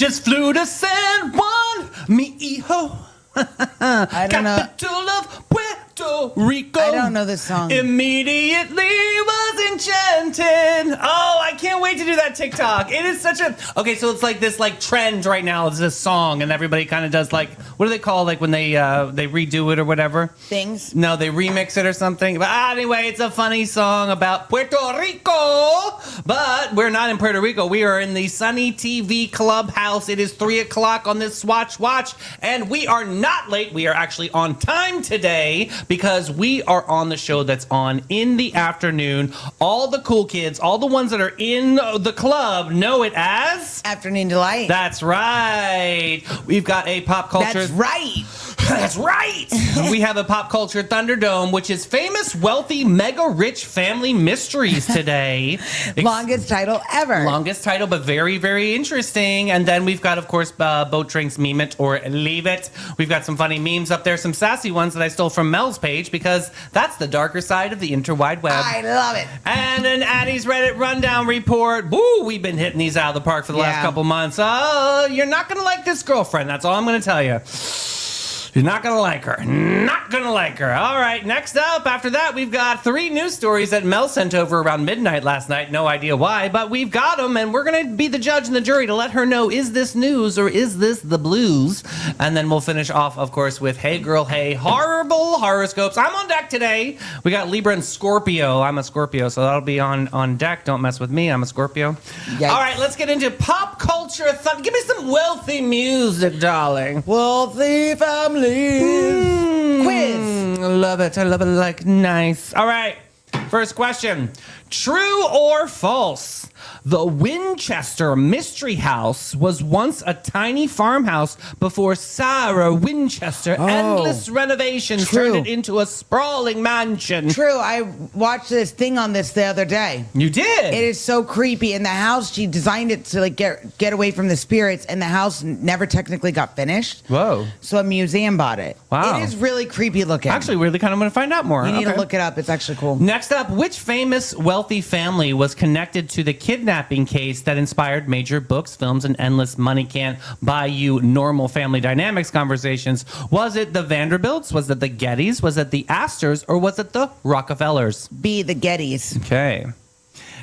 Just flew to San Juan, mi hijo. I don't know. Capital of Puerto Rico. I don't know this song. Immediately was enchanted. Oh, I can't wait to do that TikTok. It is such a... Okay, so it's like this like trend right now. It's this song, and everybody kind of does like... What do they call like when they redo it or whatever? Things. No, they remix it or something. But anyway, it's a funny song about Puerto Rico. But we're not in Puerto Rico. We are in the Sunny TV Clubhouse. It is 3 o'clock on this Swatch Watch, and we are not late. We are actually on time today because we are on the show that's on in the afternoon. All the cool kids, all the ones that are in the club know it as... Afternoon Delight. That's right. We've got a pop culture... That's right. That's right. We have a pop culture Thunderdome, which is famous, wealthy, mega rich family mysteries today. Longest title ever. Longest title, but very, very interesting. And then we've got, of course, Boat Drinks Meme It or Leave It. We've got some funny memes up there, some sassy ones that I stole from Mel's page because that's the darker side of the interwide web. I love it. And an Addie's Reddit Rundown report. Woo, we've been hitting these out of the park for the last couple months. You're not going to like this girlfriend. That's all I'm going to tell you. You're not going to like her. Not going to like her. All right, next up, after that, we've got 3 news stories that Mel sent over around midnight last night. No idea why, but we've got them, and we're going to be the judge and the jury to let her know, is this news or is this the blues? And then we'll finish off, of course, with Hey Girl, Hey, horrible horoscopes. I'm on deck today. We got Libra and Scorpio. I'm a Scorpio, so that'll be on deck. Don't mess with me. I'm a Scorpio. Yikes. All right, let's get into pop culture. Give me some wealthy music, darling. Wealthy family. Quiz. I love it. I love it like nice. All right. First question. True or false? The Winchester Mystery House was once a tiny farmhouse before Sarah Winchester endless renovations turned it into a sprawling mansion. True. I watched this thing on this the other day. You did? It is so creepy. In the house, she designed it to like get away from the spirits, and the house never technically got finished. Whoa. So a museum bought it. Wow. It is really creepy looking. Actually, really kind of want to find out more. You need to look it up. It's actually cool. Next up, which famous wealthy family was connected to the kidnapping case that inspired major books, films, and endless money can't buy you normal family dynamics conversations? Was it the Vanderbilts? Was it the Gettys? Was it the Astors? Or was it the Rockefellers? B, the Gettys. Okay.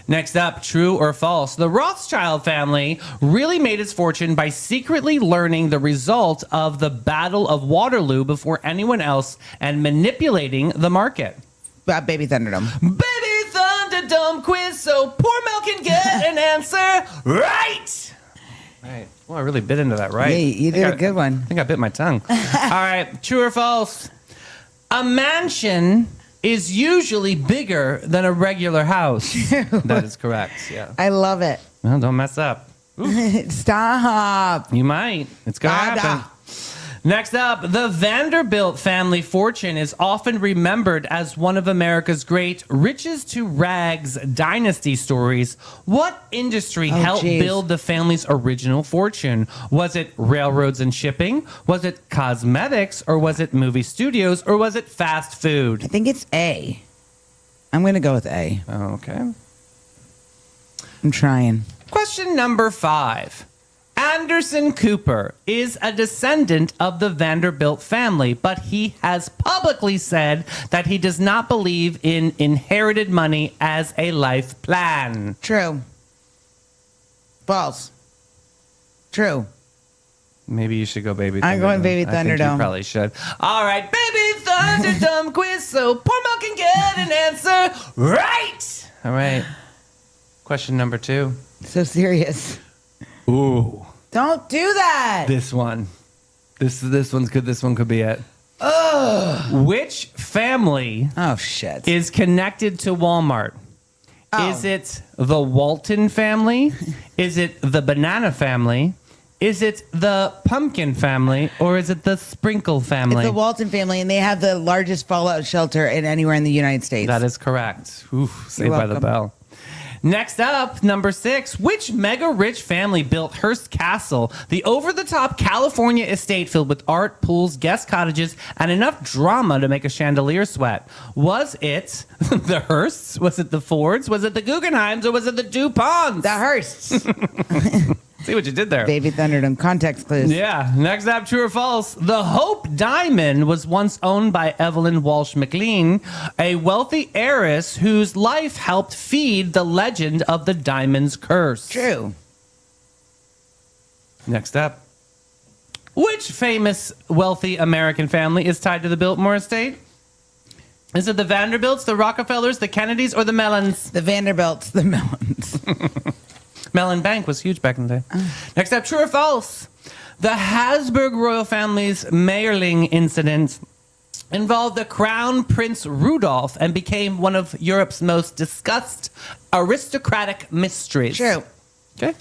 Next up, true or false? The Rothschild family really made its fortune by secretly learning the result of the Battle of Waterloo before anyone else and manipulating the market. Baby Thunderdome. Baby Thunderdome quiz so poor Mel can get an answer right. Right. Well, I really bit into that right. Yeah, you did a good one. I think I bit my tongue. All right. True or false? A mansion is usually bigger than a regular house. That is correct. Yeah. I love it. Well, don't mess up. Stop. You might. It's going to happen. Next up, the Vanderbilt family fortune is often remembered as one of America's great riches to rags dynasty stories. What industry helped build the family's original fortune? Was it railroads and shipping? Was it cosmetics? Or was it movie studios? Or was it fast food? I think it's A. I'm going to go with A. Okay. I'm trying. Question number 5. Anderson Cooper is a descendant of the Vanderbilt family, but he has publicly said that he does not believe in inherited money as a life plan. True. False. True. Maybe you should go Baby Thunderdome. I'm going Baby I think Thunderdome. you probably should. All right, Baby Thunderdome quiz so poor Mel can get an answer right. All right. Question number 2. So serious. Ooh. Don't do that. This one. This one's good. This one could be it. Ugh. Which family is connected to Walmart? Oh. Is it the Walton family? Is it the Banana family? Is it the Pumpkin family? Or is it the Sprinkle family? It's the Walton family, and they have the largest fallout shelter anywhere in the United States. That is correct. Oof, saved by the bell. Next up, number 6. Which mega-rich family built Hearst Castle, the over-the-top California estate filled with art, pools, guest cottages, and enough drama to make a chandelier sweat? Was it the Hearsts? Was it the Fords? Was it the Guggenheims? Or was it the DuPonts? The Hearsts. See what you did there. Baby Thunderdome context clues. Yeah. Next up, true or false? The Hope Diamond was once owned by Evelyn Walsh McLean, a wealthy heiress whose life helped feed the legend of the Diamond's Curse. True. Next up. Which famous wealthy American family is tied to the Biltmore estate? Is it the Vanderbilts, the Rockefellers, the Kennedys, or the Mellons? The Vanderbilts, the Mellons. Mellon Bank was huge back in the day. Next up, true or false? The Habsburg royal family's Mayerling incident involved the Crown Prince Rudolph and became one of Europe's most discussed aristocratic mysteries. True. Okay.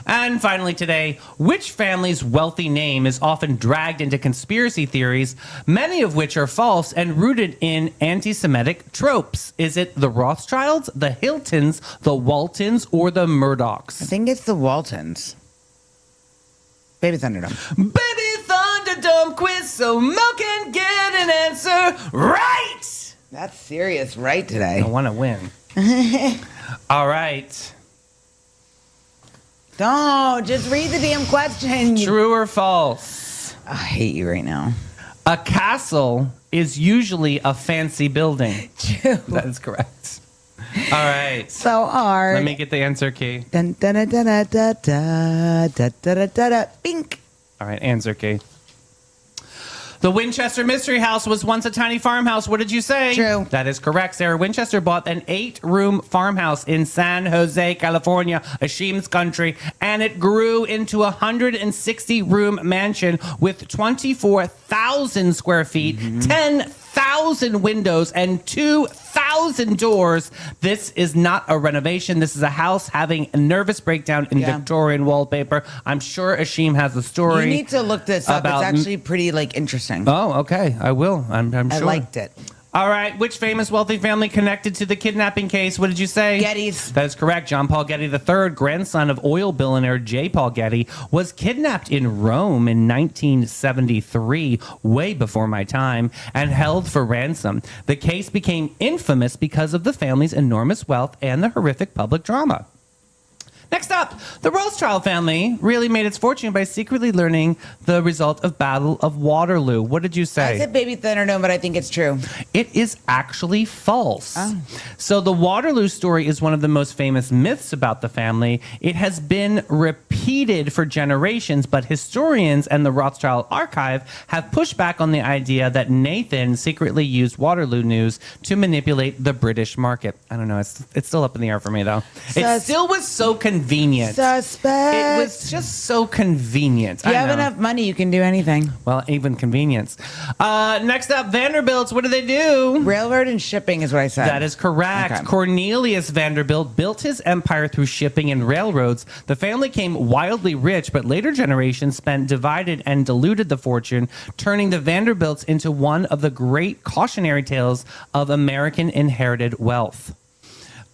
And finally today, which family's wealthy name is often dragged into conspiracy theories, many of which are false and rooted in anti-Semitic tropes? Is it the Rothschilds, the Hiltons, the Waltons, or the Murdochs? I think it's the Waltons. Baby Thunderdome. Baby Thunderdome quiz so Mo can get an answer right! That's serious right today. I want to win. All right. Don't just read the damn question. True or false? I hate you right now. A castle is usually a fancy building. True. That is correct. All right. So hard. Let me get the answer key. Dun, dun, dun, dun, dun, dun, dun, dun, dun, dun, dun, bink. All right, answer key. The Winchester Mystery House was once a tiny farmhouse. What did you say? True. That is correct. Sarah Winchester bought an 8-room farmhouse in San Jose, California, Ashim's country, and it grew into a 160-room mansion with 24,000 square feet, 10,000 windows, and 2,000 doors. This is not a renovation. This is a house having a nervous breakdown in Yeah. Victorian wallpaper. I'm sure Ashim has a story. You need to look this up. It's about- actually pretty interesting. Oh, okay. I will. I'm I sure. liked it. All right. Which famous wealthy family connected to the kidnapping case? What did you say? Gettys. That is correct. John Paul Getty III, grandson of oil billionaire J. Paul Getty, was kidnapped in Rome in 1973, way before my time, and held for ransom. The case became infamous because of the family's enormous wealth and the horrific public drama. Next up, the Rothschild family really made its fortune by secretly learning the result of Battle of Waterloo. What did you say? I said Baby Thunderdome, but I think it's true. It is actually false. Oh. So the Waterloo story is one of the most famous myths about the family. It has been repeated for generations, but historians and the Rothschild archive have pushed back on the idea that Nathan secretly used Waterloo news to manipulate the British market. I don't know. It's still up in the air for me, though. It still was so convenient. Suspect. It was just so convenient. If you I have know. enough money, you can do anything. Well, even convenience. Next up, Vanderbilts. What do they do? Railroad and shipping is what I said. That is correct. Okay. Cornelius Vanderbilt built his empire through shipping and railroads. The family came wildly rich, but later generations spent divided and diluted the fortune, turning the Vanderbilts into one of the great cautionary tales of American inherited wealth.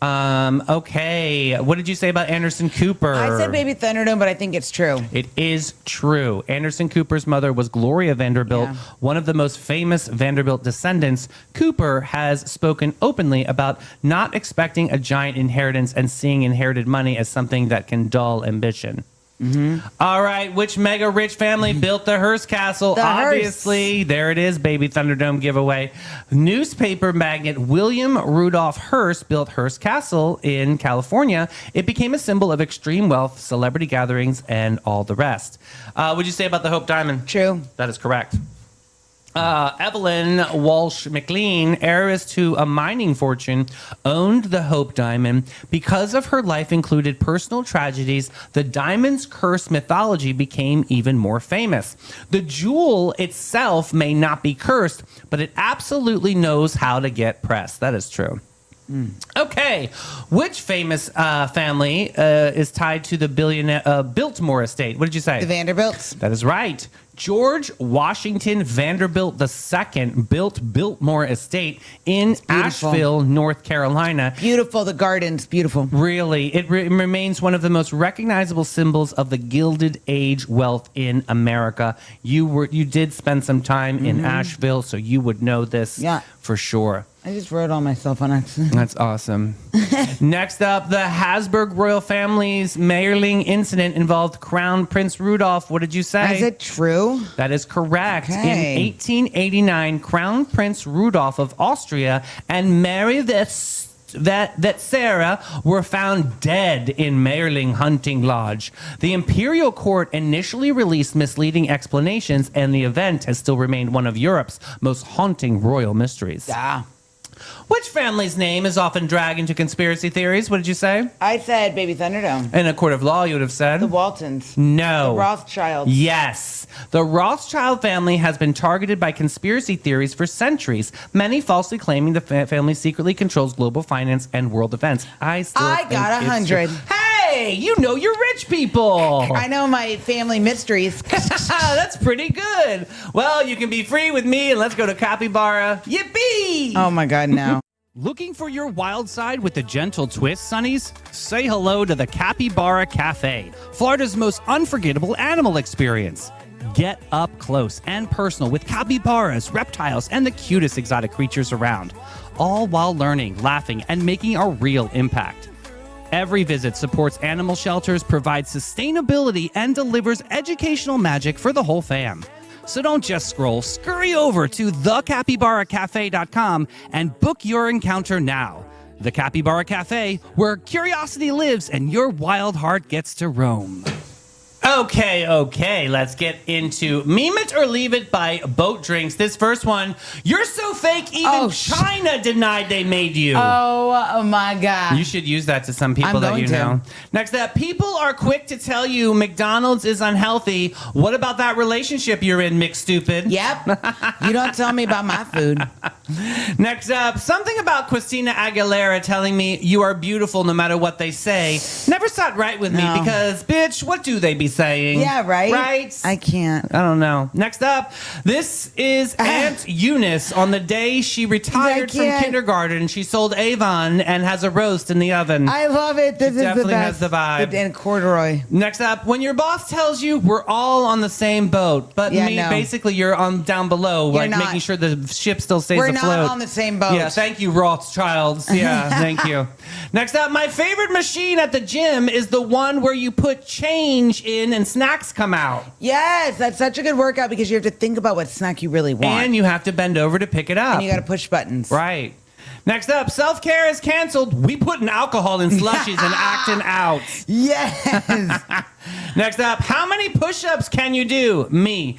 Okay. What did you say about Anderson Cooper? I said Baby Thunderdome, but I think it's true. It is true. Anderson Cooper's mother was Gloria Vanderbilt, Yeah. one of the most famous Vanderbilt descendants. Cooper has spoken openly about not expecting a giant inheritance and seeing inherited money as something that can dull ambition. All right, which mega rich family built the Hearst Castle? The Hearsts. Obviously, there it is, Baby Thunderdome giveaway. Newspaper magnate William Rudolph Hearst built Hearst Castle in California. It became a symbol of extreme wealth, celebrity gatherings, and all the rest. What'd you say about the Hope Diamond? True. That is correct. Evelyn Walsh McLean, heiress to a mining fortune, owned the Hope Diamond. Because of her life included personal tragedies, the diamond's curse mythology became even more famous. The jewel itself may not be cursed, but it absolutely knows how to get press. That is true. Okay, which famous family is tied to the billionaire Biltmore estate? What did you say? The Vanderbilts. That is right. George Washington Vanderbilt II built Biltmore Estate in beautiful. Asheville, North Carolina. Beautiful. The gardens. Beautiful. Really, it remains one of the most recognizable symbols of the Gilded Age wealth in America. You did spend some time in Asheville, so you would know this Yeah. for sure. I just wrote on myself on accident. That's awesome. Next up, the Habsburg royal family's Mayerling incident involved Crown Prince Rudolph. What did you say? Is it true? That is correct. Okay. In 1889, Crown Prince Rudolph of Austria and Mary that Sarah were found dead in Mayerling Hunting Lodge. The imperial court initially released misleading explanations, and the event has still remained one of Europe's most haunting royal mysteries. Yeah. Which family's name is often dragged into conspiracy theories? What did you say? I said Baby Thunderdome. In a court of law, you would have said? The Waltons. No. The Rothschilds. Yes. The Rothschild family has been targeted by conspiracy theories for centuries, many falsely claiming the family secretly controls global finance and world events. I got 100. Hey, you know you're rich people. I know my family mysteries. That's pretty good. Well, you can be free with me, and let's go to Capybara. Yippee! Oh my God, no. Looking for your wild side with a gentle twist, Sonnies? Say hello to the Capybara Cafe, Florida's most unforgettable animal experience. Get up close and personal with capybaras, reptiles, and the cutest exotic creatures around, all while learning, laughing, and making a real impact. Every visit supports animal shelters, provides sustainability, and delivers educational magic for the whole fam. So don't just scroll, scurry over to thecapybaracafe.com and book your encounter now. The Capybara Cafe, where curiosity lives and your wild heart gets to roam. Okay, let's get into Meme It or Leave It by Boat Drinks. This first one, you're so fake, even China denied they made you. Oh my God. You should use that to some people I'm that going you to. know. Next up, people are quick to tell you McDonald's is unhealthy. What about that relationship you're in, McStupid? Yep. You don't tell me about my food. Next up, something about Christina Aguilera telling me you are beautiful no matter what they say. Never sat right with me No. because, bitch, what do they be saying? Yeah, right? Right? I can't. I don't know. Next up, this is Aunt Eunice. On the day she retired from can't. kindergarten, she sold Avon and has a roast in the oven. I love it. This is the definitely best. has the vibe. And corduroy. Next up, when your boss tells you we're all on the same boat, but Yeah, no. basically you're on down below, like not. making sure the ship still stays We're afloat. not on the same boat. Yeah, thank you, Rothschilds. Yeah, thank you. Next up, my favorite machine at the gym is the one where you put change in and snacks come out. Yes, that's such a good workout because you have to think about what snack you really want. And you have to bend over to pick it up. And you got to push buttons. Right. Next up, self-care is canceled. We putting alcohol in slushies and acting out. Yes. Next up, how many push-ups can you do? Me.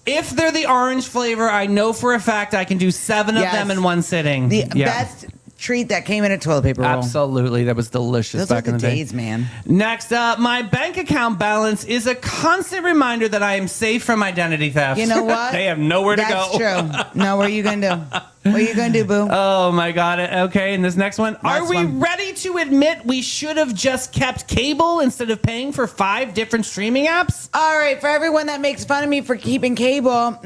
If they're the orange flavor, I know for a fact I can do 7 of Yes. them in one sitting. The best treat that came in a toilet paper roll. Absolutely. That was delicious Those back are in the the day. days, man. Next up, my bank account balance is a constant reminder that I am safe from identity theft. You know what? They have nowhere to That's go. true. No, what are you going to do? What are you going to do, boo? Oh my God. Okay, and this next one. Are Last we one. ready to admit we should have just kept cable instead of paying for 5 different streaming apps? All right, for everyone that makes fun of me for keeping cable,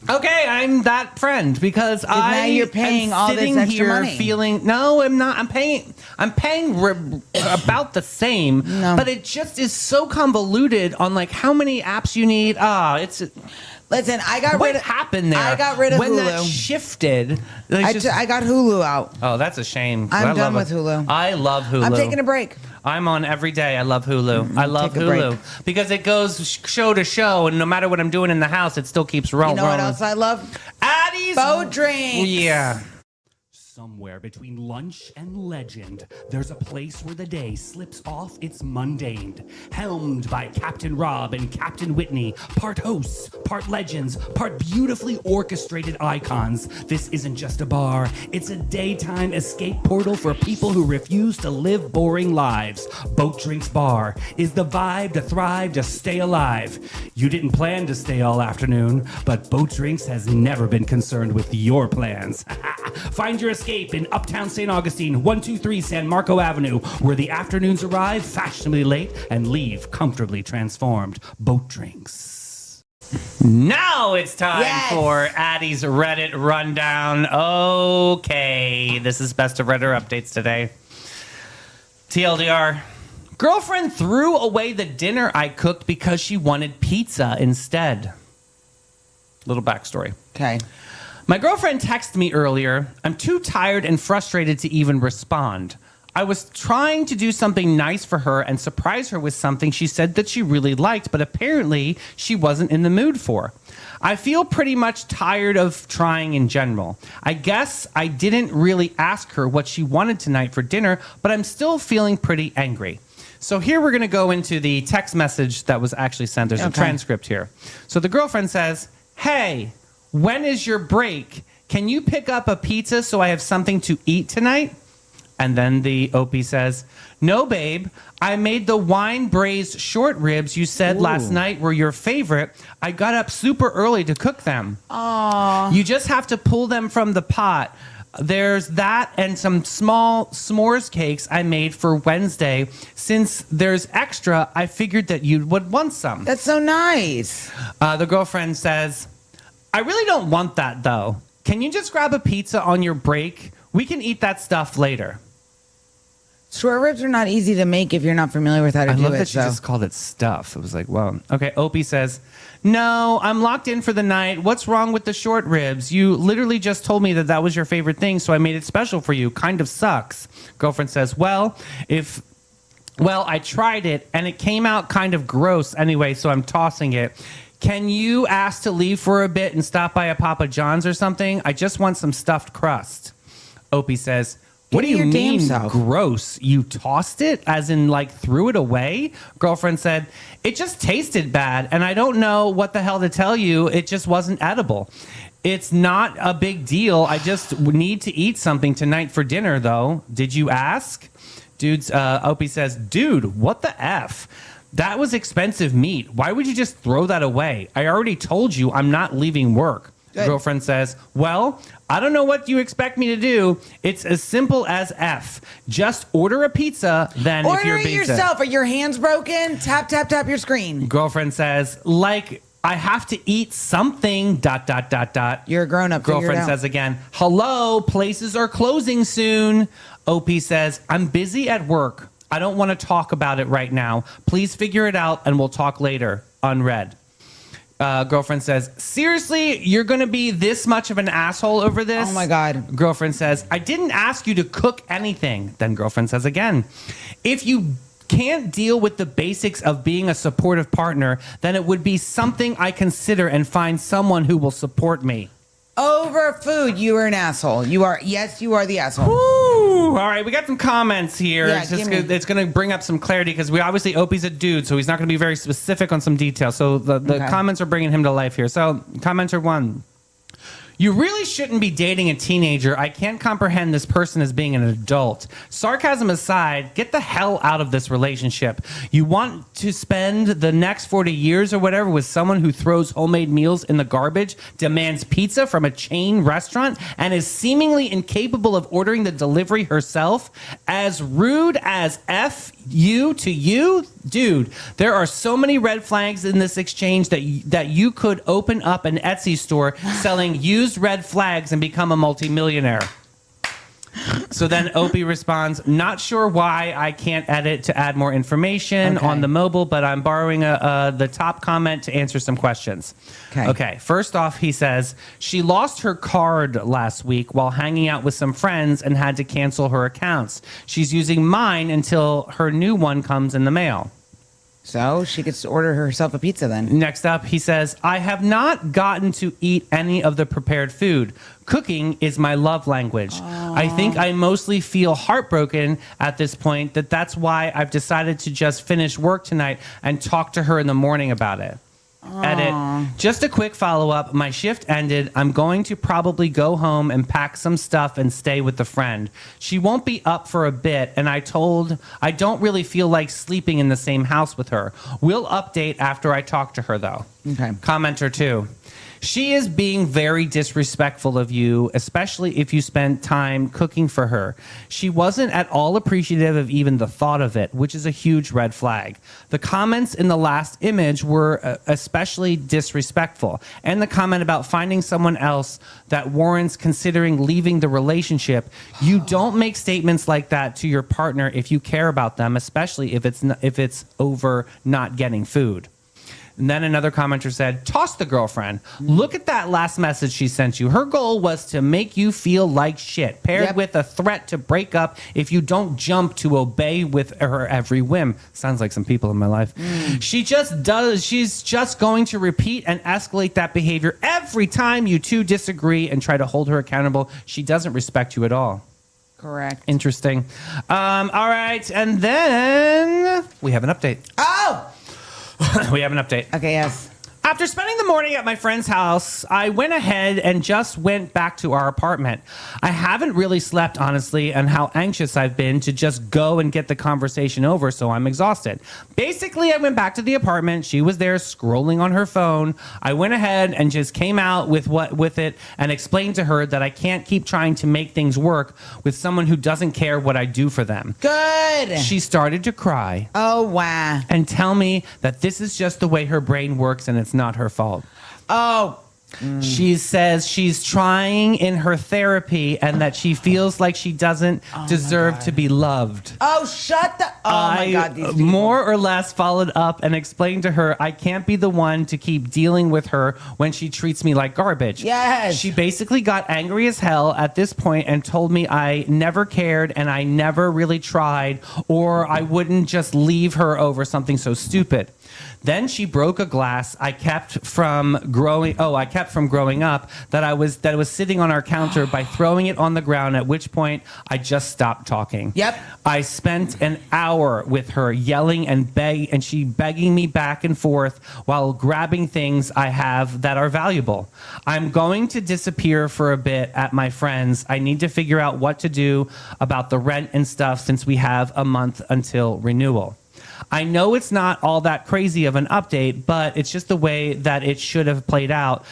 Okay, I'm that friend because now you're paying am all this sitting extra here money. feeling no, I'm not. I'm paying about the same, No. but it just is so convoluted on like how many apps you need. It's listen, I got what rid of happened there. I got rid of when Hulu. that shifted. Like, I got Hulu out. oh, that's a shame. I'm I done love with it. Hulu. I love Hulu. I'm taking a break. I'm on every day. I love Hulu. I love take a Hulu break. because it goes show to show, and no matter what I'm doing in the house, it still keeps rolling. You know what else I love? Addie's Boat drinks. Yeah. Somewhere between lunch and legend, there's a place where the day slips off its mundane. Helmed by Captain Rob and Captain Whitney, part hosts, part legends, part beautifully orchestrated icons. This isn't just a bar, it's a daytime escape portal for people who refuse to live boring lives. Boat Drinks Bar is the vibe to thrive, to stay alive. You didn't plan to stay all afternoon, but Boat Drinks has never been concerned with your plans. Find your escape in Uptown St. Augustine, 123 San Marco Avenue, where the afternoons arrive fashionably late and leave comfortably transformed. Boat Drinks. Now it's time Yes. for Addie's Reddit rundown. Okay, this is best of Reddit updates today. TLDR. Girlfriend threw away the dinner I cooked because she wanted pizza instead. Little backstory. Okay. My girlfriend texted me earlier. I'm too tired and frustrated to even respond. I was trying to do something nice for her and surprise her with something she said that she really liked, but apparently she wasn't in the mood for. I feel pretty much tired of trying in general. I guess I didn't really ask her what she wanted tonight for dinner, but I'm still feeling pretty angry. So here we're going to go into the text message that was actually sent. There's a transcript here. So the girlfriend says, "Hey, when is your break? Can you pick up a pizza so I have something to eat tonight?" And then the OP says, "No, babe, I made the wine braised short ribs you said last night were your favorite. I got up super early to cook them. Aww. You just have to pull them from the pot. There's that and some small s'mores cakes I made for Wednesday. Since there's extra, I figured that you would want some." That's so nice. The girlfriend says, "I really don't want that, though. Can you just grab a pizza on your break? We can eat that stuff later." Short ribs are not easy to make if you're not familiar with how to do it. I love that she just called it stuff. It was like, wow. Okay, Opie says, "No, I'm locked in for the night. What's wrong with the short ribs? You literally just told me that that was your favorite thing, so I made it special for you. Kind of sucks." Girlfriend says, Well, I tried it, and it came out kind of gross anyway, so I'm tossing it. Can you ask to leave for a bit and stop by a Papa John's or something? I just want some stuffed crust." Opie says, "What do you mean gross? You tossed it? As in like threw it away?" Girlfriend said, "It just tasted bad and I don't know what the hell to tell you. It just wasn't edible. It's not a big deal. I just need to eat something tonight for dinner though. Did you ask?" Opie says, "Dude, what the F? That was expensive meat. Why would you just throw that away? I already told you I'm not leaving work." Good. Girlfriend says, "Well, I don't know what you expect me to do. It's as simple as F. Just order a pizza, then order if you're it yourself. Are your hands broken? Tap, tap, tap your screen." Girlfriend says, "Like, I have to eat something, ... You're a grown-up. Girlfriend says again, "Hello, places are closing soon." OP says, "I'm busy at work. I don't want to talk about it right now. Please figure it out and we'll talk later." Unread. Girlfriend says, "Seriously, you're going to be this much of an asshole over this?" Oh, my God. Girlfriend says, "I didn't ask you to cook anything." Then girlfriend says again, "If you can't deal with the basics of being a supportive partner, then it would be something I consider and find someone who will support me." Over food, you are an asshole. You are the asshole. Woo! All right, we got some comments here. Yeah, it's going to bring up some clarity because we obviously Opie's a dude, so he's not going to be very specific on some details. So the comments are bringing him to life here. So commenter 1. "You really shouldn't be dating a teenager. I can't comprehend this person as being an adult. Sarcasm aside, get the hell out of this relationship. You want to spend the next 40 years or whatever with someone who throws homemade meals in the garbage, demands pizza from a chain restaurant, and is seemingly incapable of ordering the delivery herself? As rude as F you to you? Dude, there are so many red flags in this exchange that you could open up an Etsy store selling used red flags and become a multimillionaire." So then Opie responds, "Not sure why I can't edit to add more information on the mobile, but I'm borrowing the top comment to answer some questions." Okay. First off, he says, "She lost her card last week while hanging out with some friends and had to cancel her accounts. She's using mine until her new one comes in the mail." So she gets to order herself a pizza then. Next up, he says, "I have not gotten to eat any of the prepared food. Cooking is my love language. I think I mostly feel heartbroken at this point. That's why I've decided to just finish work tonight and talk to her in the morning about it." Edit. "Just a quick follow-up. My shift ended. I'm going to probably go home and pack some stuff and stay with the friend. She won't be up for a bit, and I don't really feel like sleeping in the same house with her. We'll update after I talk to her, though." Okay. Commenter 2. "She is being very disrespectful of you, especially if you spent time cooking for her. She wasn't at all appreciative of even the thought of it, which is a huge red flag. The comments in the last image were especially disrespectful. And the comment about finding someone else that warrants considering leaving the relationship. You don't make statements like that to your partner if you care about them, especially if it's over not getting food." And then another commenter said, toss the girlfriend. Look at that last message she sent you. Her goal was to make you feel like shit, paired with a threat to break up if you don't jump to obey with her every whim. Sounds like some people in my life. She's just going to repeat and escalate that behavior every time you two disagree and try to hold her accountable. She doesn't respect you at all. Correct. Interesting. All right. And then we have an update. Oh! We have an update. Okay, yes. After spending the morning at my friend's house, I went ahead and just went back to our apartment. I haven't really slept, honestly, and how anxious I've been to just go and get the conversation over, so I'm exhausted. Basically, I went back to the apartment. She was there scrolling on her phone. I went ahead and just came out with it and explained to her that I can't keep trying to make things work with someone who doesn't care what I do for them. Good. She started to cry Oh, wow. and tell me that this is just the way her brain works and it's not her fault. Oh, She says she's trying in her therapy and that she feels like she doesn't deserve to be loved. oh, shut the... Oh, my God, these people. More or less followed up and explained to her I can't be the one to keep dealing with her when she treats me like garbage. Yes. She basically got angry as hell at this point and told me I never cared and I never really tried, or I wouldn't just leave her over something so stupid. Then she broke a glass I kept from growing up that was sitting on our counter by throwing it on the ground, at which point I just stopped talking. Yep. I spent an hour with her yelling and she begging me back and forth while grabbing things I have that are valuable. I'm going to disappear for a bit at my friend's. I need to figure out what to do about the rent and stuff since we have a month until renewal. I know it's not all that crazy of an update, but it's just the way that it should have played out.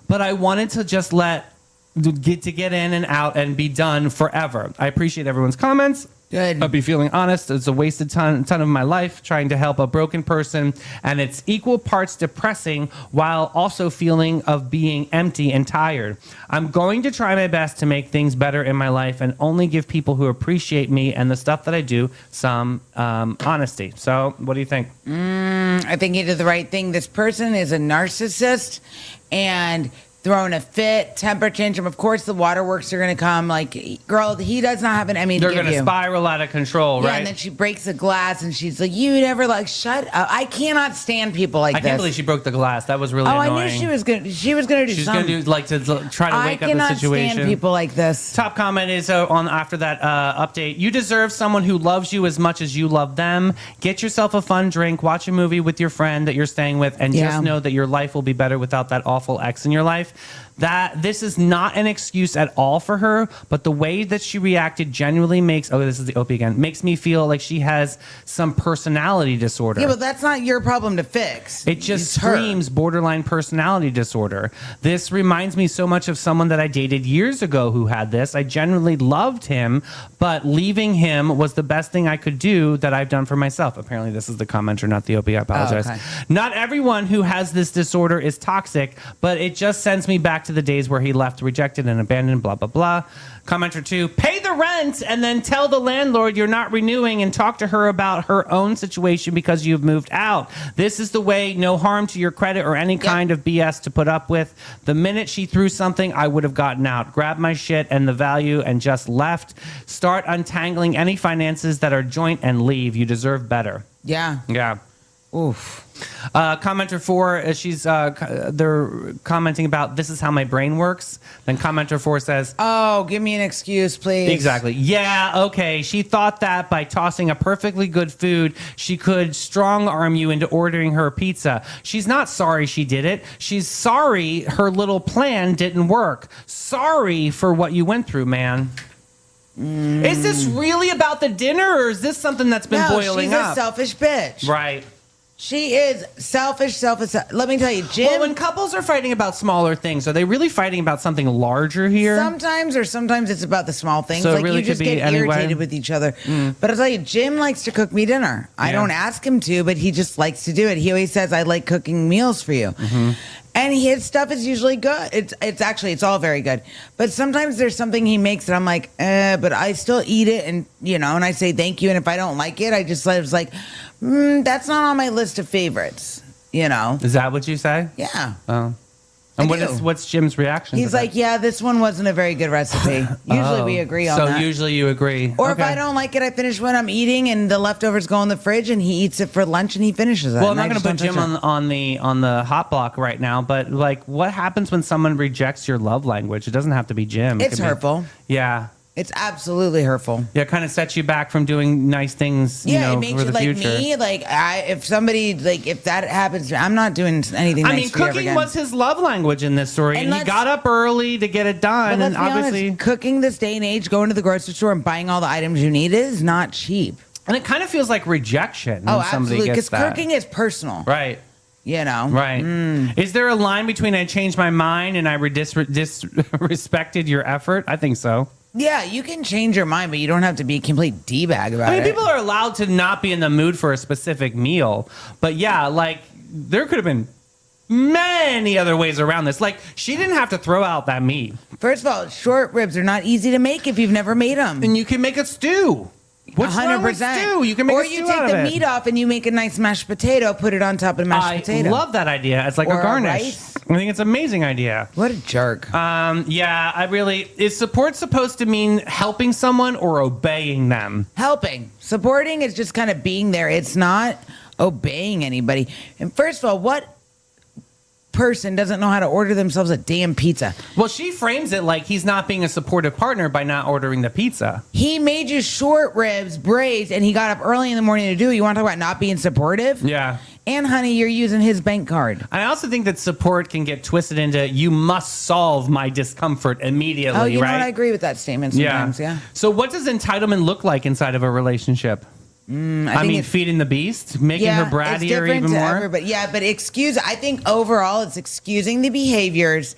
But I wanted to just get in and out and be done forever. I appreciate everyone's comments. Good. I'll be feeling honest. It's a wasted ton of my life trying to help a broken person, and it's equal parts depressing while also feeling of being empty and tired. I'm going to try my best to make things better in my life and only give people who appreciate me and the stuff that I do some honesty. So what do you think? I think you did the right thing. This person is a narcissist and throwing a fit, temper tantrum. Of course, the waterworks are going to come. Like, girl, he does not have an Emmy to They're give going to you. spiral out of control, Yeah, right? and then she breaks a glass and she's like, you never like, shut up. I cannot stand people like I this. can't believe she broke the glass. That was really Oh, annoying. I knew she was going to do She's going something. to do to try to I wake up the cannot situation. stand people like this. Top comment is on after that update. You deserve someone who loves you as much as you love them. Get yourself a fun drink, watch a movie with your friend that you're staying with, and Yeah. just know that your life will be better without that awful ex in your life. That this is not an excuse at all for her, but the way that she reacted genuinely makes this is the Opie again, makes me feel like she has some personality disorder. Yeah, but that's not your problem to fix. It just It's her. screams borderline personality disorder. This reminds me so much of someone that I dated years ago who had this. I genuinely loved him, but leaving him was the best thing I could do that I've done for myself. Apparently, this is the commenter, not the Opie. I apologize. okay. Not everyone who has this disorder is toxic, but it just sends me back to the days where he left rejected and abandoned, blah, blah, blah. Commenter 2, pay the rent and then tell the landlord you're not renewing and talk to her about her own situation because you've moved out. This is the way, no harm to your credit or any kind of BS to put up with. The minute she threw something, I would have gotten out, grabbed my shit and the value and just left. Start untangling any finances that are joint and leave. You deserve better. Yeah. Yeah. Oof. Commenter 4, they're commenting about this is how my brain works. Then commenter 4 says, Oh, give me an excuse, please. exactly. Yeah, okay. She thought that by tossing a perfectly good food, she could strong arm you into ordering her pizza. She's not sorry she did it. She's sorry her little plan didn't work. Sorry for what you went through, man. Is this really about the dinner, or is this something that's been boiling she's up? a selfish bitch. Right. She is selfish. Let me tell you, Jim. Well, when couples are fighting about smaller things, are they really fighting about something larger here? Sometimes it's about the small things. So it like really you just could be get anyway? irritated with each other. But I'll tell you, Jim likes to cook me dinner. I Yeah. don't ask him to, but he just likes to do it. He always says, I like cooking meals for you. And his stuff is usually good. It's all very good. But sometimes there's something he makes that I'm like, but I still eat it, and and I say thank you. And if I don't like it, I just was like, that's not on my list of favorites. you know. Is that what you say? Yeah. Oh. And I do. what's Jim's reaction? He's to that? like, yeah, this one wasn't a very good recipe. Usually we agree on so that. usually you agree. Or if Okay. I don't like it, I finish what I'm eating, and the leftovers go in the fridge, and he eats it for lunch, and he finishes it. Well, I'm and not I going to just put don't Jim touch on the hot block right now, but like, what happens when someone rejects your love language? It doesn't have to be Jim. it. It It's could be- hurtful. Yeah. It's absolutely hurtful. Yeah, it kind of sets you back from doing nice things, you Yeah, know, it makes for you the like future. me. Like if somebody if that happens, I'm not doing anything. I nice mean, for you ever cooking again. was his love language in this story, and he let's- got up early to get it done, But and let's be obviously, honest, cooking this day and age, going to the grocery store and buying all the items you need is not cheap. and it kind of feels like rejection when Oh, somebody absolutely, gets because that. cooking is personal. Right. You know, Right. Mm. Is there a line between I changed my mind and I disrespected your effort? I think so. Yeah, you can change your mind, but you don't have to be a complete d-bag about I mean, it. people are allowed to not be in the mood for a specific meal, but yeah, like there could have been many other ways around this. Like she didn't have to throw out that meat, First of all, short ribs are not easy to make if you've never made them. and you can make a stew. What's wrong with 100%. stew? You can make or a stew you take out the of it. meat off and you make a nice mashed potato, put it on top of mashed I potato. love that idea. It's like Or a a garnish. rice. I think it's an amazing idea. What a jerk. Yeah, I really. Is support supposed to mean helping someone or obeying them? Helping. Supporting is just kind of being there. It's not obeying anybody. And first of all, what person doesn't know how to order themselves a damn pizza? Well, she frames it like he's not being a supportive partner by not ordering the pizza. He made you short ribs, braised, and he got up early in the morning to do it. You want to talk about not being supportive? Yeah. And honey, you're using his bank card. I also think that support can get twisted into you must solve my discomfort immediately, Oh, you right? know what? I agree with that statement sometimes, yeah. So what does entitlement look like inside of a relationship? I think mean, it- feeding the beast, making her it's brattier different even to more. everybody. Yeah, but I think overall it's excusing the behaviors,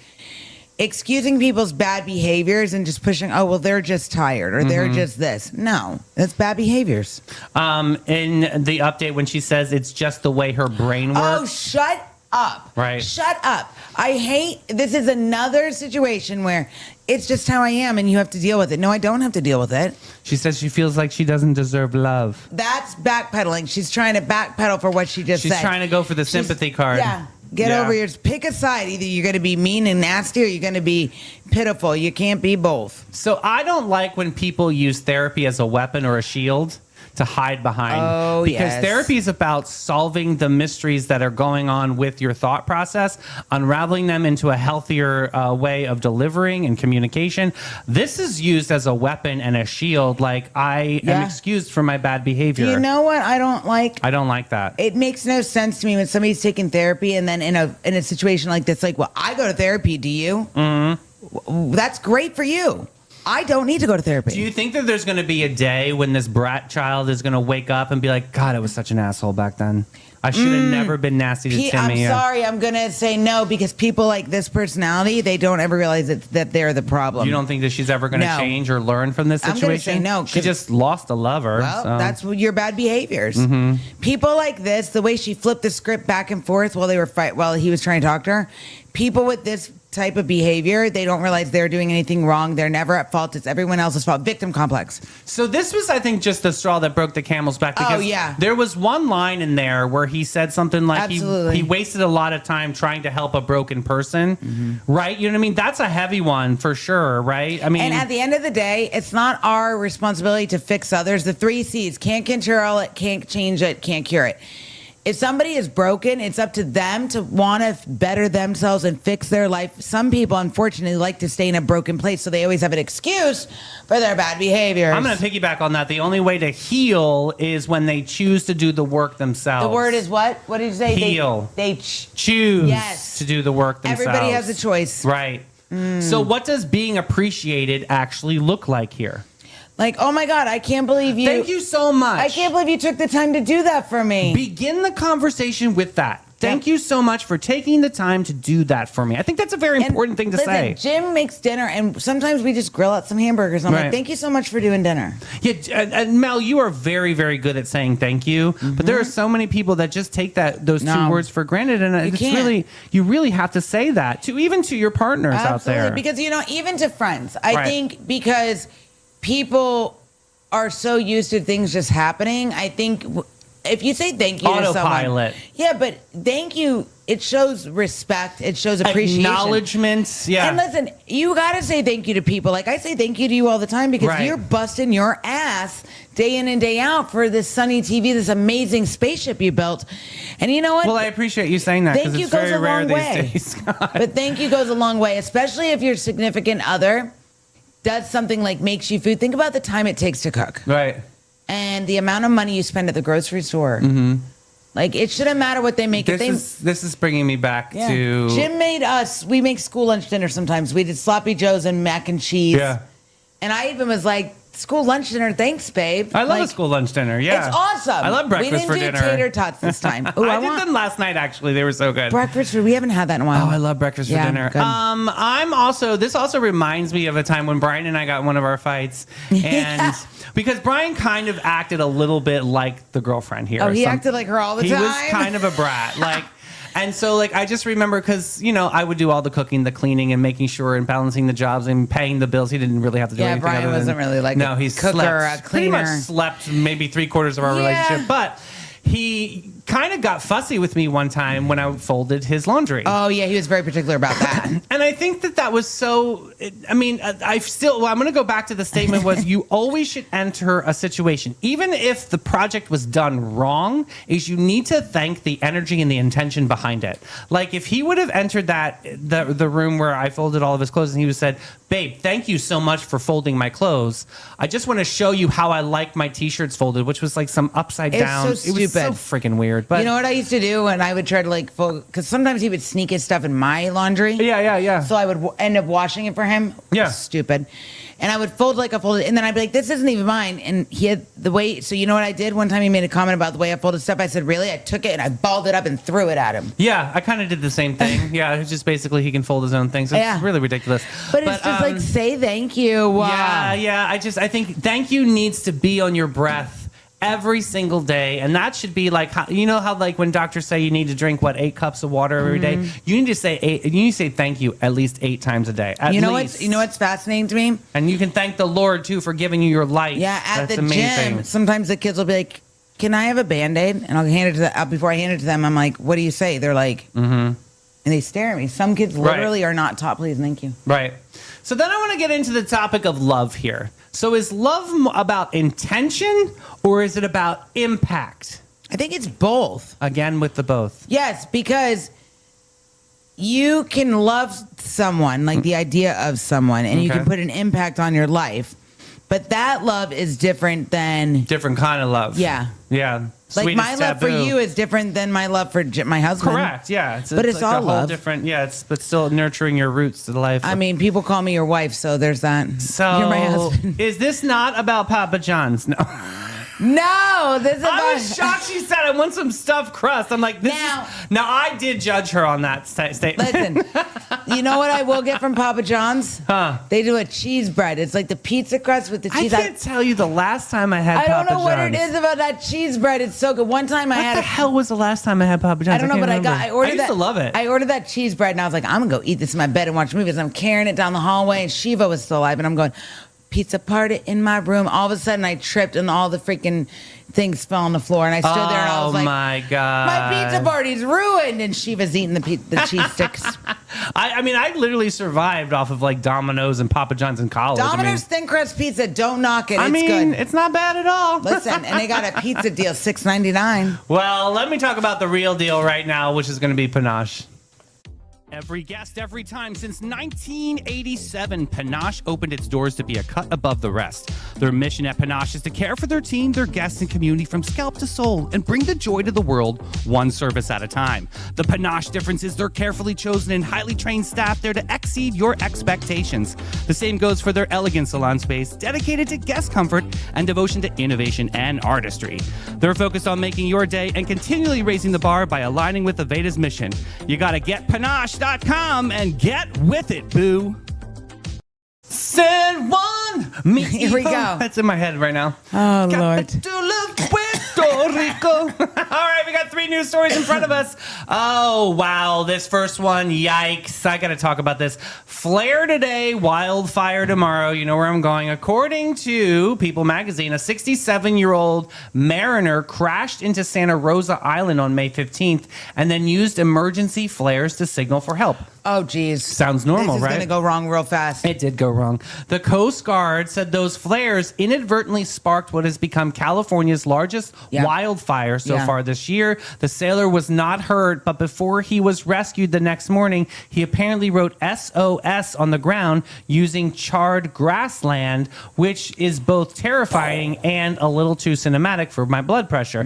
excusing people's bad behaviors and just pushing, oh, well, they're just tired or Mm-hmm. they're just this. No, that's bad behaviors. In the update when she says it's just the way her brain Oh, works. shut up. Right. Shut up. I hate this is another situation where it's just how I am and you have to deal with it. No, I don't have to deal with it. She says she feels like she doesn't deserve love. That's backpedaling. She's trying to backpedal for what she just She's said. trying to go for the She's- sympathy card. Yeah. Get Yeah. over yours. Pick a side. Either you're going to be mean and nasty or you're going to be pitiful. You can't be both. So I don't like when people use therapy as a weapon or a shield to hide behind. Oh, because yes. therapy is about solving the mysteries that are going on with your thought process, unraveling them into a healthier way of delivering and communication. This is used as a weapon and a shield. Like I am Yeah. excused for my bad behavior. You know what I don't like? I don't like that. It makes no sense to me when somebody's taking therapy and then in a situation like this, like, well, I go to therapy. Do you? Mm-hmm. That's great for you. I don't need to go to therapy. Do you think that there's going to be a day when this brat child is going to wake up and be like, God, I was such an asshole back then. I should have never been nasty to Timmy. I'm sorry. I'm going to say no because people like this personality, they don't ever realize that they're the problem. You don't think that she's ever going to No. change or learn from this I'm situation? gonna say no, She 'cause- just lost a lover. Well, so. that's what your bad behaviors. Mm-hmm. People like this, the way she flipped the script back and forth while he was trying to talk to her. People with this type of behavior, they don't realize they're doing anything wrong. They're never at fault. It's everyone else's fault. Victim complex. So this was, I think, just the straw that broke the camel's back. Because yeah. there was one line in there where he said something like Absolutely. he wasted a lot of time trying to help a broken person, right? You know what I mean? That's a heavy one for sure, right? I mean, And at the end of the day, it's not our responsibility to fix others. The 3 C's: can't control it, can't change it, can't cure it. If somebody is broken, it's up to them to want to better themselves and fix their life. Some people, unfortunately, like to stay in a broken place, so they always have an excuse for their bad behaviors. I'm going to piggyback on that. The only way to heal is when they choose to do the work themselves. The word is what? What did you say? Heal. They choose Yes. to do the work themselves. Everybody has a choice. Right. So what does being appreciated actually look like here? Like, oh my God, I can't believe you. Thank you so much. I can't believe you took the time to do that for me. Begin the conversation with that. Thank you so much for taking the time to do that for me. I think that's a very And important thing to listen, say. Jim makes dinner, and sometimes we just grill out some hamburgers. I'm Right. like, thank you so much for doing dinner. Yeah, and Mel, you are very, very good at saying thank you. But there are so many people that just take those two No. words for granted, and it's can't. you really have to say that to even to your partners out there. Because, even to friends, I Right. think because people are so used to things just happening, I think if you say thank you to someone, Autopilot. yeah, but thank you. It shows respect. It shows appreciation. Acknowledgements. Yeah. And listen, you got to say thank you to people. Like I say thank you to you all the time because Right. you're busting your ass day in and day out for this Sunny TV, this amazing spaceship you built. And you know what? Well, I appreciate you saying that because Thank you it's very goes a rare long way. these days. But thank you goes a long way, especially if your significant other does something like makes you food. Think about the time it takes to cook Right. and the amount of money you spend at the grocery store. Mm-hmm. Like it shouldn't matter what they make. If This is bringing me back yeah. to Jim made us. We make school lunch dinner sometimes. We did sloppy joes and mac and cheese. Yeah. And I even was like, "School lunch dinner, thanks, babe." I love like, a school lunch dinner. Yeah. It's awesome. I love breakfast for We didn't dinner. do tater tots this time. Ooh, I I did want them last night actually. They were so good. breakfast. We haven't had that in a while. Oh, I love breakfast Yeah, for dinner. good. This also reminds me of a time when Brian and I got in one of our fights. And because Brian kind of acted a little bit like the girlfriend here. Oh, he acted like her all the time? He was kind of a brat. And so, I just remember because, I would do all the cooking, the cleaning, and making sure and balancing the jobs and paying the bills. He didn't really have to do Yeah, anything. Brian other wasn't than, really like no, a he cooker, slept, a pretty much cleaner. slept maybe 3/4 of our Yeah. relationship. But he kind of got fussy with me one time when I folded his laundry. Oh yeah, he was very particular about that. And I think that was so. I'm going to go back to the statement was you always should enter a situation, even if the project was done wrong, is you need to thank the energy and the intention behind it. Like if he would have entered the room where I folded all of his clothes and he would said, "Babe, thank you so much for folding my clothes. I just want to show you how I like my t-shirts folded," which was like some upside It's down. so It was so stupid. freaking weird. But You know what I used to do when I would try to because sometimes he would sneak his stuff in my laundry. Yeah. So I would end up washing it for him. Yeah. Stupid. And I would fold like I folded, and then I'd be like, "This isn't even mine." And he had the way. So you know what I did? One time he made a comment about the way I folded stuff. I said, "Really?" I took it and I balled it up and threw it at him. Yeah, I kind of did the same thing. Yeah, it's just basically he can fold his own things. It's Yeah. really ridiculous. But it's just like say thank you. Yeah. I think thank you needs to be on your breath every single day, and that should be like how like when doctors say you need to drink 8 cups of water every day. You need to say 8. You need to say thank you at least 8 times a day. At least. What's fascinating to me? And you can thank the Lord too for giving you your life. Yeah, at That's the amazing. gym, sometimes the kids will be like, "Can I have a Band-Aid?" And I'll hand it to them. Before I hand it to them, I'm like, "What do you say?" They're like, and they stare at me. Some kids literally are not taught, "Please, thank you." Right. So then I want to get into the topic of love here. So is love about intention or is it about impact? I think it's both. Again, with the both. Yes, because you can love someone, like the idea of someone, and you Okay. can put an impact on your life. But that love is different than, Different kind of love. Yeah. Yeah. like, Sweetest my love for taboo. you is different than my love for my husband. Correct. Yeah. But it's like all a whole love. different. Yeah. But still nurturing your roots to the life. I mean, people call me your wife, so there's that. so You're my husband. is this not about Papa John's? No. No, this is I about. was shocked she said I want some stuffed crust. I'm like, now I did judge her on that statement. Listen, you know what I will get from Papa John's? Huh. They do a cheese bread. It's like the pizza crust with the I cheese. can't tell you the last time I had I don't Papa know what John's. it is about that cheese bread. It's so good. One time I What had the hell was the last time I had Papa John's? I don't know, can't but remember. I ordered I used that. to love it. I ordered that cheese bread, and I was like, I'm gonna go eat this in my bed and watch movies. I'm carrying it down the hallway, and Shiva was still alive, and I'm going, pizza party in my room. All of a sudden, I tripped, and all the freaking things fell on the floor, and I stood there, and I was like, my God. my pizza party's ruined, and Shiva's eating the cheese sticks. I mean, I literally survived off of like Domino's and Papa John's in college. Domino's thin crust pizza, don't knock it. I It's mean, good. it's not bad at all. Listen, and they got a pizza deal, $6.99. Well, let me talk about the real deal right now, which is going to be Panache. Every guest, every time since 1987, Panache opened its doors to be a cut above the rest. Their mission at Panache is to care for their team, their guests, and community from scalp to soul and bring the joy to the world one service at a time. The Panache difference is their carefully chosen and highly trained staff there to exceed your expectations. The same goes for their elegant salon space, dedicated to guest comfort and devotion to innovation and artistry. They're focused on making your day and continually raising the bar by aligning with Aveda's mission. You gotta get Panache.com and get with it, boo. Send one me. Here we go. That's in my head right now. Oh, Got Lord. to love with Rico. All right, we got 3 news stories in front of us. Oh, wow. This first one, yikes. I got to talk about this. Flare today, wildfire tomorrow. You know where I'm going. According to People magazine, a 67-year-old mariner crashed into Santa Rosa Island on May 15th and then used emergency flares to signal for help. Oh, geez. Sounds normal, this is right? going to go wrong real fast. It did go wrong. The Coast Guard said those flares inadvertently sparked what has become California's largest wildfire so far this year. The sailor was not hurt, but before he was rescued the next morning, he apparently wrote SOS on the ground using charred grassland, which is both terrifying and a little too cinematic for my blood pressure.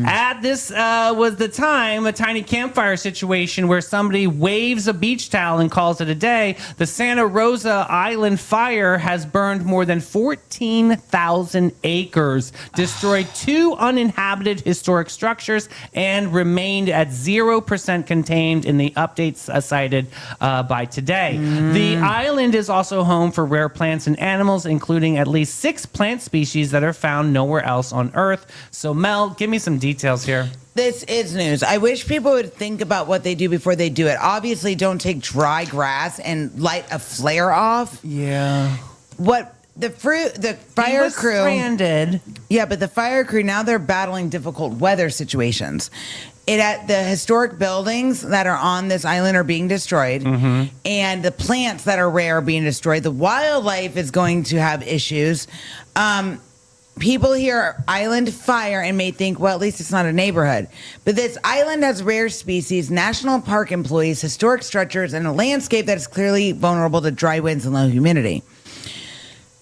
At this was the time, a tiny campfire situation where somebody waves a beach towel and calls it a day. The Santa Rosa Island fire has burned more than 14,000 acres, destroyed 2 uninhabited historic structures, and remained at 0% contained in the updates cited by Today. The island is also home for rare plants and animals, including at least 6 plant species that are found nowhere else on Earth. So, Mel, give me some details here. This is news. I wish people would think about what they do before they do it. Obviously, don't take dry grass and light a flare off. Yeah. What the fire crew stranded. Yeah, but the fire crew now they're battling difficult weather situations. The historic buildings that are on this island are being destroyed, and the plants that are rare are being destroyed. The wildlife is going to have issues. People hear island fire and may think, well, at least it's not a neighborhood. But this island has rare species, national park employees, historic structures, and a landscape that is clearly vulnerable to dry winds and low humidity.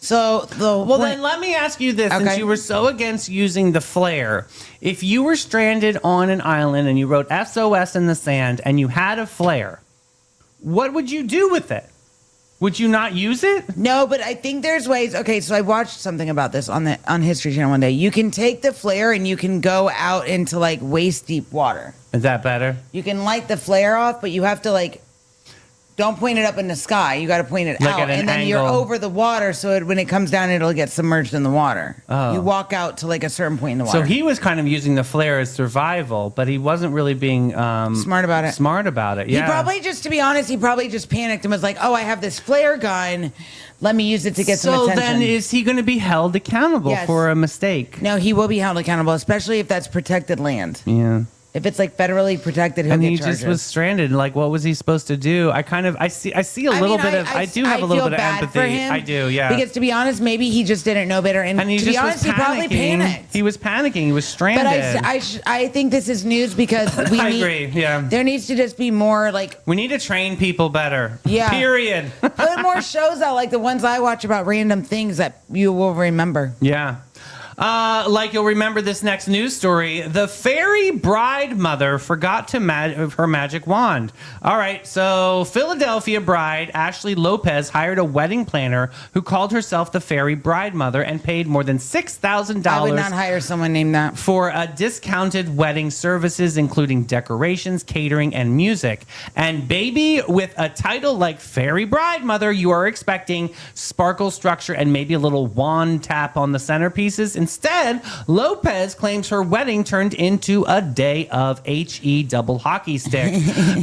So then let me ask you this, since you were so against using the flare. If you were stranded on an island and you wrote SOS in the sand and you had a flare, what would you do with it? Would you not use it? No, but I think there's ways. Okay, so I watched something about this on History Channel one day. You can take the flare and you can go out into like waist deep water. Is that better? You can light the flare off, but you have to don't point it up in the sky. You got to point it out, and then you're over the water. So when it comes down, it'll get submerged in the water. Oh. You walk out to a certain point in the water. So he was kind of using the flare as survival, but he wasn't really being smart about it. Yeah. He probably to be honest, he probably just panicked and was like, "Oh, I have this flare gun. Let me use it to get some attention." So then, is he going to be held accountable for a mistake? No, he will be held accountable, especially if that's protected land. Yeah. If it's federally protected, he'll and get he charges. just was stranded. What was he supposed to do? I see a little bit of. I do have a little bit of empathy. For him I do, yeah. Because to be honest, maybe he just didn't know better, and he to be honest, he probably panicked. He was panicking. He was stranded. But I think this is news because we I agree. Yeah. There needs to just be more We need to train people better. Yeah. Period. Put more shows out like the ones I watch about random things that you will remember. Yeah. You'll remember this next news story. The fairy bride mother forgot her magic wand. All right, so Philadelphia bride Ashley Lopez hired a wedding planner who called herself the fairy bride mother and paid more than $6,000. I would not hire someone named that. For discounted wedding services, including decorations, catering, and music. And baby, with a title like fairy bride mother, you are expecting sparkle structure and maybe a little wand tap on the centerpieces. Instead, Lopez claims her wedding turned into a day of HE double hockey stick.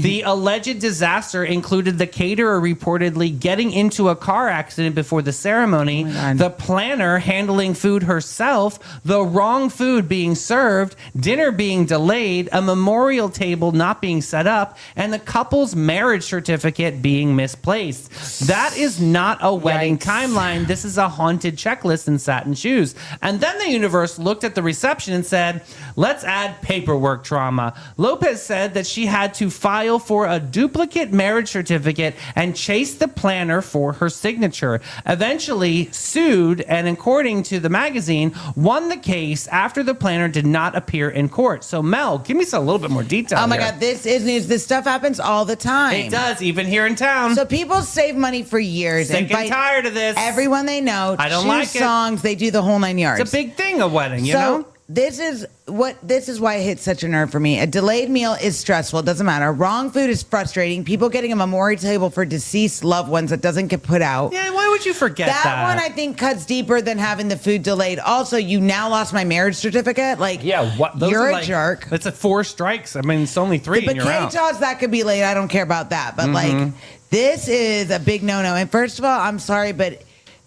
The alleged disaster included the caterer reportedly getting into a car accident before the ceremony, the planner handling food herself, the wrong food being served, dinner being delayed, a memorial table not being set up, and the couple's marriage certificate being misplaced. That is not a wedding timeline. This is a haunted checklist in satin shoes. And then the universe looked at the reception and said, let's add paperwork trauma. Lopez said that she had to file for a duplicate marriage certificate and chase the planner for her signature. Eventually sued, and according to the magazine, won the case after the planner did not appear in court. So Mel, give me a little bit more detail. Oh my God, this is news. This stuff happens all the time. It does, even here in town. So people save money for years. Sick and tired of this. Everyone they know. I don't like it. Songs, they do the whole 9 yards. It's a big thing, a wedding, you know? this is why it hits such a nerve for me. A delayed meal is stressful. It doesn't matter. Wrong food is frustrating. People getting a memorial table for deceased loved ones that doesn't get put out. Yeah, why would you forget that? That one I think cuts deeper than having the food delayed. Also, you now lost my marriage certificate. Like, Yeah, what? Those you're are a like, jerk. It's a 4 strikes. I mean, it's only 3 The and you're bouquet out. toss, that could be late. I don't care about that. But like, this is a big no-no. And first of all, I'm sorry, but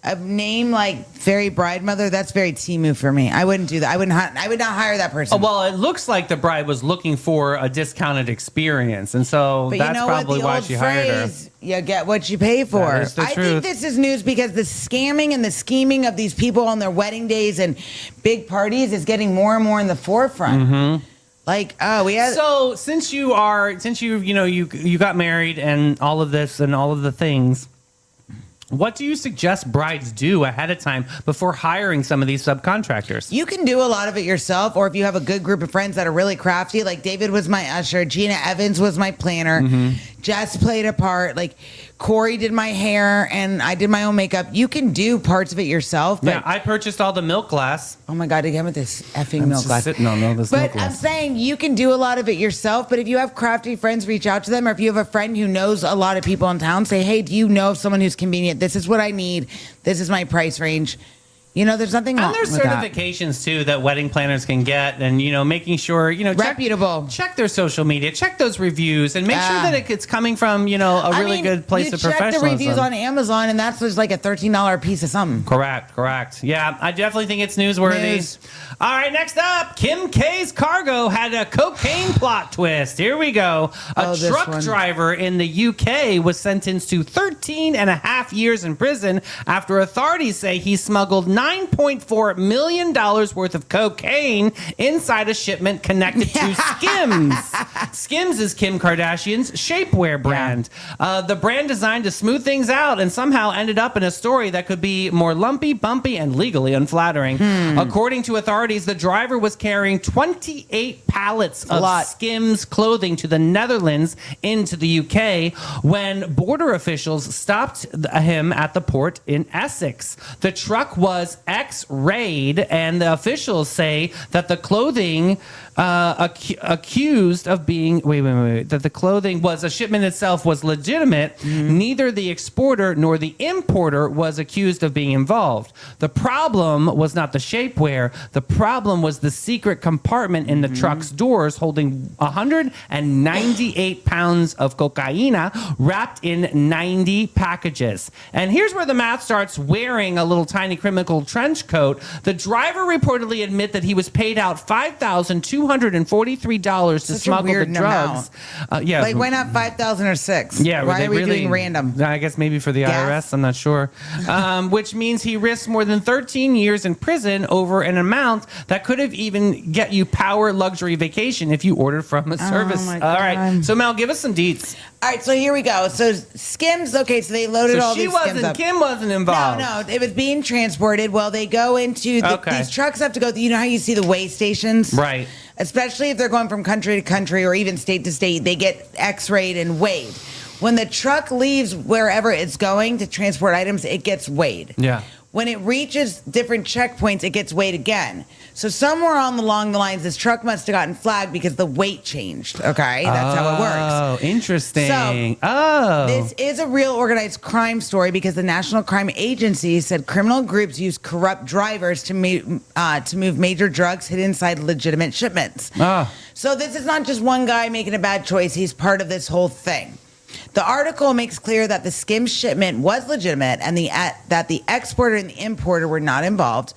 a name like Fairy Bride Mother, that's very Temu for me. I wouldn't do that. I would not hire that person. Oh, well, it looks like the bride was looking for a discounted experience, and so But that's you know probably what? The why old she hired her. phrase, you get what you pay for. That is the I truth. think this is news because the scamming and the scheming of these people on their wedding days and big parties is getting more and more in the forefront. Like, we had So since you got married and all of this and all of the things, what do you suggest brides do ahead of time before hiring some of these subcontractors? you can do a lot of it yourself, or if you have a good group of friends that are really crafty, like David was my usher, Gina Evans was my planner, Jess played a part, like Corey did my hair, and I did my own makeup. You can do parts of it yourself, but Yeah, I purchased all the milk glass. oh my God, again with this effing I'm milk just glass. sitting on all this milk But I'm glass. saying you can do a lot of it yourself, but if you have crafty friends, reach out to them. Or if you have a friend who knows a lot of people in town, say, hey, do you know of someone who's convenient? This is what I need. This is my price range. You know, there's nothing wrong And there's with that. certifications too that wedding planners can get, and making sure Reputable. Check their social media, check those reviews, and make sure Yeah. that it's coming from a really good place of you check the professionalism. reviews on Amazon, and that's just like a $13 piece of something. Correct. Yeah, I definitely think it's newsworthy. News. All right, next up, Kim K's Cargo had a cocaine plot twist. Here we go. A Oh, this truck one. driver in the UK was sentenced to 13 and a half years in prison after authorities say he smuggled $9.4 million worth of cocaine inside a shipment connected to Skims. Skims is Kim Kardashian's shapewear brand. The brand designed to smooth things out and somehow ended up in a story that could be more lumpy, bumpy, and legally unflattering. According to authorities, the driver was carrying 28 pallets of lot. Skims clothing to the Netherlands into the UK when border officials stopped him at the port in Essex. The truck was X-rayed, and the officials say that the clothing accused of being that the clothing was a shipment itself was legitimate. Neither the exporter nor the importer was accused of being involved. The problem was not the shapewear. The problem was the secret compartment in the truck's doors holding 198 pounds of cocaine wrapped in 90 packages. And here's where the math starts. Wearing a little tiny criminal trench coat, the driver reportedly admitted that he was paid out $5,243 to Such a smuggle the weird drugs. Yeah, Like, why not 5,000 or 6? yeah, Why they are we really, doing random? I guess maybe for the Gas? IRS, I'm not sure. Which means he risks more than 13 years in prison over an amount that could have even get you power luxury vacation if you ordered from a service. my All right, God. so Mel, give us some deets. All right, so here we go. So Skims, okay, so they loaded all So she these Skims wasn't, up. Kim wasn't involved. No, it was being transported. Well, they go into Okay. these trucks have to go. You know how you see the weigh stations, Right. Especially if they're going from country to country or even state to state, they get X-rayed and weighed. When the truck leaves wherever it's going to transport items, it gets weighed. Yeah. When it reaches different checkpoints, it gets weighed again. So somewhere along the lines, this truck must have gotten flagged because the weight changed. Okay, that's how it works. Oh, interesting. So, This is a real organized crime story because the National Crime Agency said criminal groups use corrupt drivers to move major drugs hid inside legitimate shipments. So this is not just one guy making a bad choice. He's part of this whole thing. The article makes clear that the Skims shipment was legitimate and that the exporter and the importer were not involved.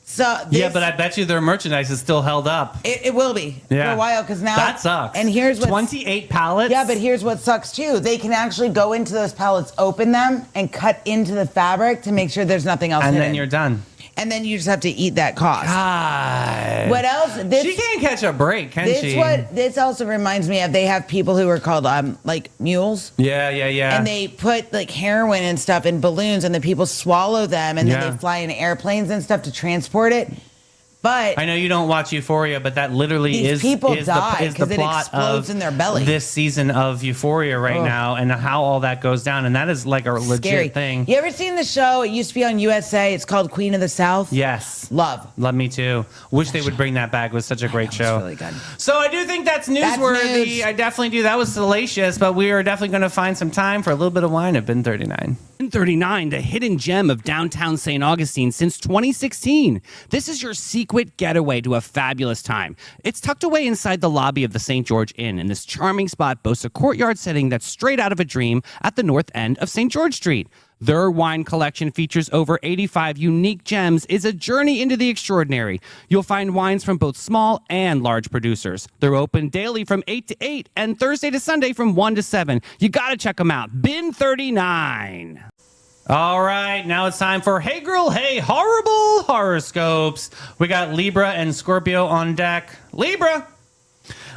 So Yeah, but I bet you their merchandise is still held up. it will be for a while because now that sucks. And here's what 28 pallets. Yeah, but here's what sucks too. They can actually go into those pallets, open them, and cut into the fabric to make sure there's nothing else and hidden. then you're done. And then you just have to eat that cost. God. What else? She can't catch a break, can she? This also reminds me of. They have people who are called like mules. Yeah. And they put like heroin and stuff in balloons, and the people swallow them, and then Yeah. they fly in airplanes and stuff to transport it. But I know you don't watch Euphoria, but that literally these people die is the because it plot explodes of in their belly. this season of Euphoria right now, and how all that goes down, and that is like a legit Scary thing. You ever seen the show? It used to be on USA. It's called Queen of the South. Yes, Love me too. Wish they would bring that back. It was such a great show. It's really good. So I do think that's newsworthy. news. I definitely do. That was salacious, but we are definitely going to find some time for a little bit of wine at Bin 39. Bin 39, the hidden gem of downtown St. Augustine since 2016. This is your secret getaway to a fabulous time. It's tucked away inside the lobby of the St. George Inn, and this charming spot boasts a courtyard setting that's straight out of a dream at the north end of St. George Street. Their wine collection features over 85 unique gems, is a journey into the extraordinary. You'll find wines from both small and large producers. They're open daily from 8 to 8 and Thursday to Sunday from 1 to 7. You got to check them out. Bin 39. All right, now it's time for Hey Girl, Hey Horrible Horoscopes. We got Libra and Scorpio on deck.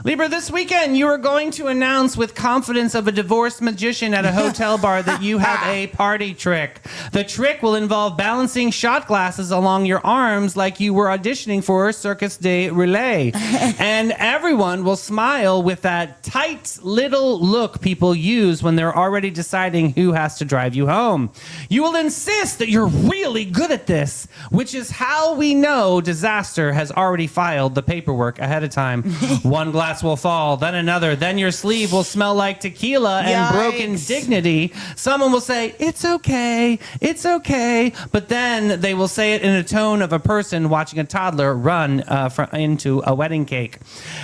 Libra, this weekend you are going to announce with confidence of a divorced magician at a hotel bar that you have a party trick. The trick will involve balancing shot glasses along your arms like you were auditioning for Circus de Relay. And everyone will smile with that tight little look people use when they're already deciding who has to drive you home. You will insist that you're really good at this, which is how we know disaster has already filed the paperwork ahead of time. One glass will fall, then another, then your sleeve will smell like tequila and broken dignity. Someone will say, it's okay, but then they will say it in a tone of a person watching a toddler run into a wedding cake.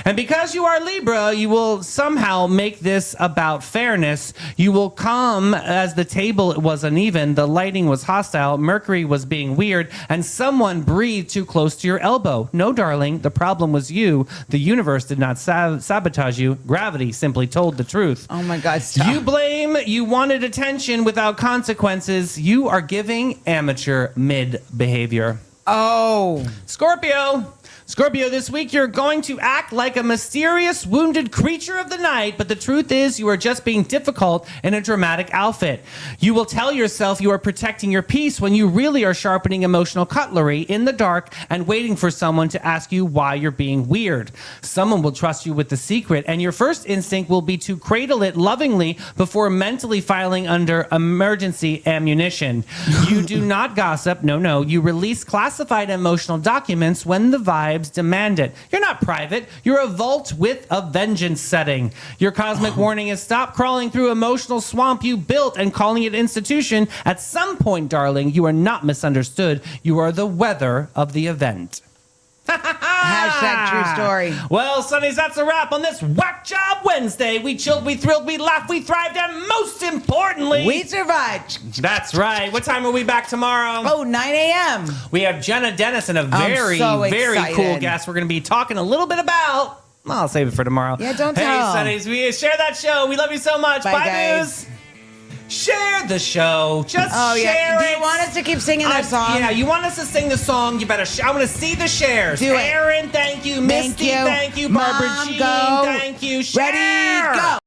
And because you are Libra, you will somehow make this about fairness. You will come as the table was uneven, the lighting was hostile, Mercury was being weird, and someone breathed too close to your elbow. No, darling, the problem was you. The universe did not sabotage you. Gravity simply told the truth. Oh my God, stop. You blame, you wanted attention without consequences. You are giving amateur mid behavior. Oh. Scorpio, this week you're going to act like a mysterious wounded creature of the night, but the truth is you are just being difficult in a dramatic outfit. You will tell yourself you are protecting your peace when you really are sharpening emotional cutlery in the dark and waiting for someone to ask you why you're being weird. Someone will trust you with the secret, and your first instinct will be to cradle it lovingly before mentally filing under emergency ammunition. You do not gossip. No. You release classified emotional documents when the vibes demand it. You're not private. You're a vault with a vengeance setting. Your cosmic warning is stop crawling through emotional swamp you built and calling it institution. At some point, darling, you are not misunderstood. You are the weather of the event. Hashtag true story. Well, Sonnies, that's a wrap on this Whack Job Wednesday. We chilled, we thrilled, we laughed, we thrived, and most importantly, We survived. that's right. What time are we back tomorrow? Oh, 9 a.m. We have Jenna Dennis and a very, so very excited. cool guest we're going to be talking a little bit about. Well, I'll save it for tomorrow. Yeah, don't hey, tell. Sonnies, we share that show. We love you so much. Bye, Bye guys. Booze. Share the show. Just share Do it. you want us to keep singing that song? Yeah, you want us to sing the song, you better I want to see the shares. Do it. Aaron, thank you. Thank Misty, you. thank you. Barbara Mom, Jean, go. thank you. Share. Ready, go.